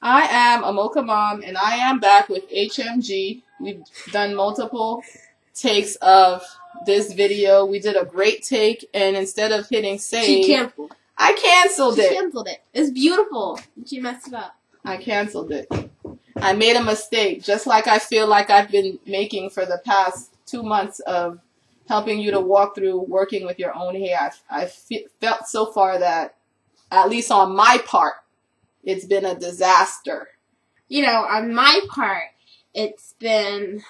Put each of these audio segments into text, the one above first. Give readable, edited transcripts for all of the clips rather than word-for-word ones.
I am a mocha mom, and I am back with HMG. We've done multiple takes of this video. We did a great take, and instead of hitting save, She canceled. I canceled it. She canceled it. It's beautiful. She messed it up. I canceled it. I made a mistake, just like I feel like I've been making for the past 2 months of helping you to walk through working with your own hair. I felt so far that, at least on my part, it's been a disaster. You know, on my part, it's been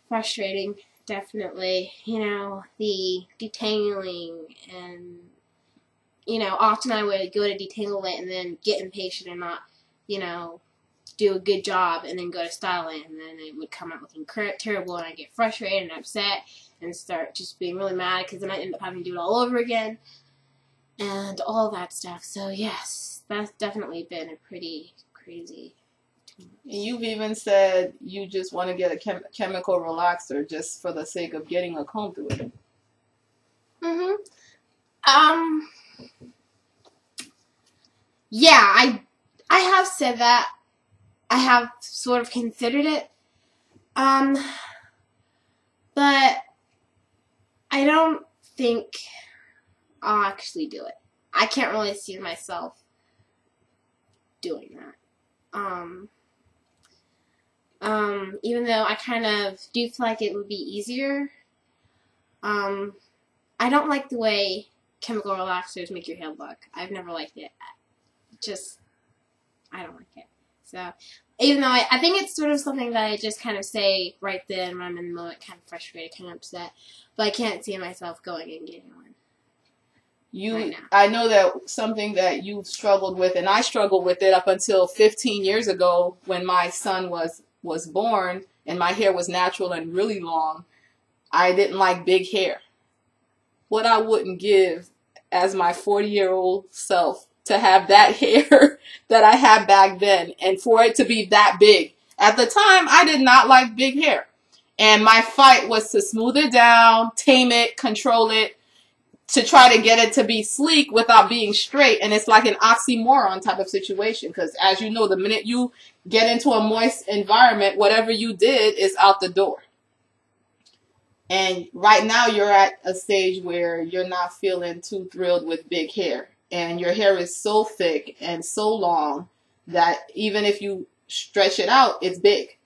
frustrating, definitely. You know, the detangling and, you know, often I would go to detangle it and then get impatient and not, you know, do a good job and then go to style it, and then it would come out looking terrible, and I get frustrated and upset and start just being really mad because then I end up having to do it all over again and all that stuff. So yes, that's definitely been a pretty crazy. You've even said you just want to get a chemical relaxer just for the sake of getting a comb through it. Yeah, I have said that. I have sort of considered it. But I don't think I'll actually do it. I can't really see myself doing that. Even though I kind of do feel like it would be easier, I don't like the way chemical relaxers make your hair look. I've never liked it. I don't like it. So, even though I think it's sort of something that I just kind of say right then when I'm in the moment, kind of frustrated, kind of upset, but I can't see myself going and getting one. Right now. I know that something that you struggled with, and I struggled with it up until 15 years ago when my son was born and my hair was natural and really long. I didn't like big hair. What I wouldn't give as my 40-year-old self to have that hair that I had back then and for it to be that big. At the time, I did not like big hair. And my fight was to smooth it down, tame it, control it, to try to get it to be sleek without being straight. And it's like an oxymoron type of situation because, as you know, the minute you get into a moist environment, whatever you did is out the door. And right now you're at a stage where you're not feeling too thrilled with big hair. And your hair is so thick and so long that even if you stretch it out, it's big.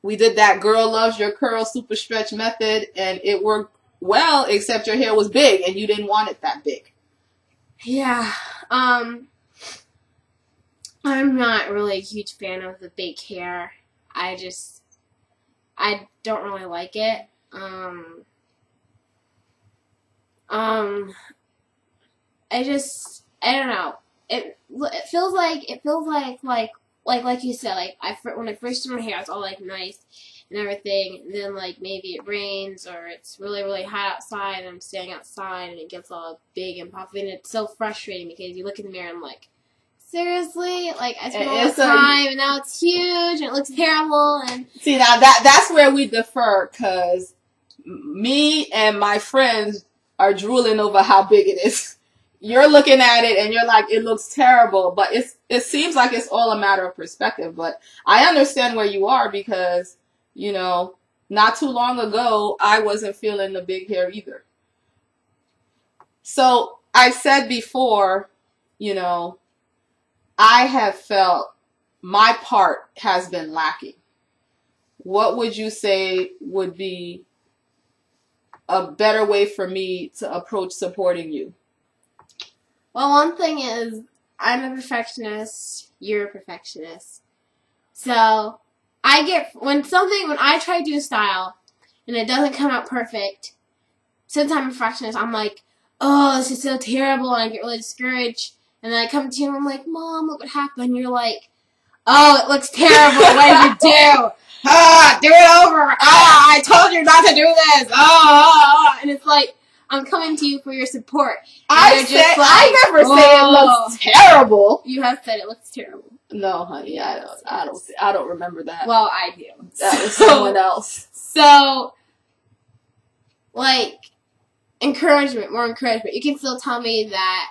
We did that Girl Loves Your Curl Super Stretch method, and it worked well, except your hair was big, and you didn't want it that big. Yeah. I'm not really a huge fan of the big hair. I don't really like it. I don't know. It feels like you said, when I first did my hair, it's all like nice and everything, and then like maybe it rains or it's really, really hot outside and I'm standing outside and it gets all big and puffy, and it's so frustrating because you look in the mirror and I'm like, seriously? Like, I spent all this time and now it's huge and it looks terrible. And see, now that's where we differ, because me and my friends are drooling over how big it is. You're looking at it and you're like, it looks terrible, but it seems like it's all a matter of perspective. But I understand where you are because, you know, not too long ago, I wasn't feeling the big hair either. So I said before, you know, I have felt my part has been lacking. What would you say would be a better way for me to approach supporting you? Well, one thing is, I'm a perfectionist, you're a perfectionist. So, when I try to do a style, and it doesn't come out perfect, since I'm a perfectionist, I'm like, oh, this is so terrible, and I get really discouraged. And then I come to you and I'm like, Mom, look what happened. And you're like, oh, it looks terrible, what did you do? Do it over. I told you not to do this. And it's like, I'm coming to you for your support. I never say it looks terrible. You have said it looks terrible. No, honey, I don't remember that. Well, I do. That was someone else. So, like, more encouragement. You can still tell me that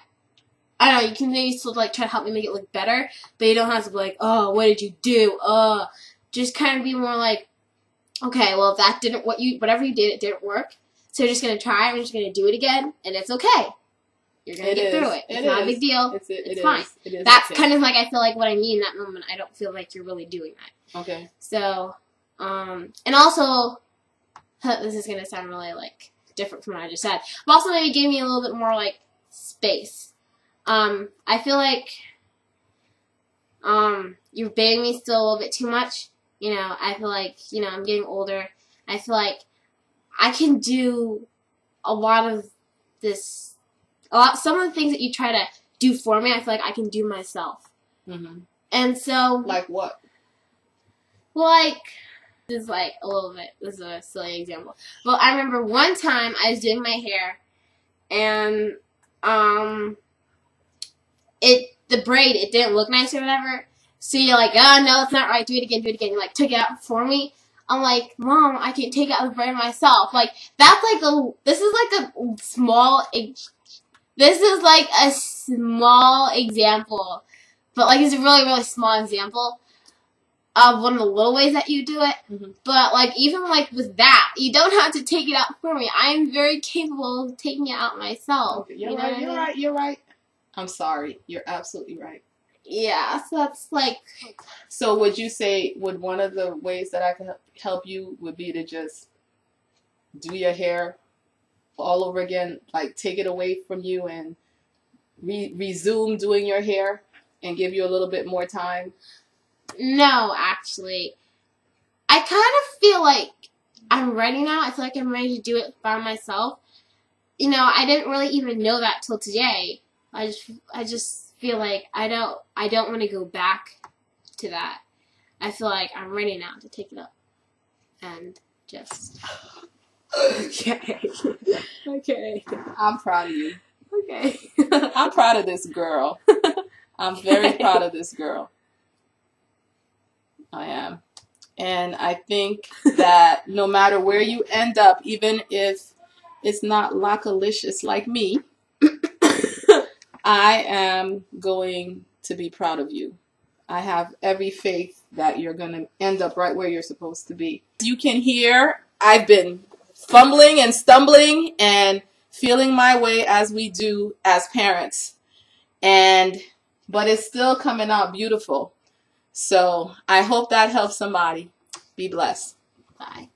I don't know, you can maybe still like try to help me make it look better, but you don't have to be like, oh, what did you do? Just kind of be more like, okay, well, if that didn't, whatever you did, it didn't work. So you're just going to try, we're just going to do it again, and it's okay. You're going to get through it. It's not a big deal. It's fine. That's kind of like, I feel like what I mean in that moment. I don't feel like you're really doing that. Okay. So, and also, this is going to sound really, like, different from what I just said, but also maybe gave me a little bit more, like, space. I feel like, you're begging me still a little bit too much. You know, I feel like, you know, I'm getting older. I feel like I can do a lot of this, some of the things that you try to do for me, I feel like I can do myself. Mm-hmm. And so. Like what? Like, this is like a little bit, this is a silly example. Well, I remember one time I was doing my hair, and, the braid, it didn't look nice or whatever. So you're like, oh, no, it's not right. Do it again, do it again. You, like, took it out for me. I'm like, Mom, I can take out the braid myself. Like, that's like this is like a small example. But, like, it's a really, really small example of one of the little ways that you do it. Mm-hmm. But, like, even, like, with that, you don't have to take it out for me. I am very capable of taking it out myself. Okay. You're right. I'm sorry. You're absolutely right. Yeah, so that's like. So would you say, would one of the ways that I could help you would be to just do your hair all over again, like take it away from you and resume doing your hair and give you a little bit more time? No, actually. I kind of feel like I'm ready now. I feel like I'm ready to do it by myself. You know, I didn't really even know that till today. I just feel like I don't want to go back to that. I feel like I'm ready now to take it up and just. Okay. Okay. I'm proud of you. Okay. I'm proud of this girl. I'm very proud of this girl. I am. And I think that no matter where you end up, even if it's not localicious like me, I am going to be proud of you. I have every faith that you're going to end up right where you're supposed to be. You can hear I've been fumbling and stumbling and feeling my way as we do as parents. But it's still coming out beautiful. So I hope that helps somebody. Be blessed. Bye.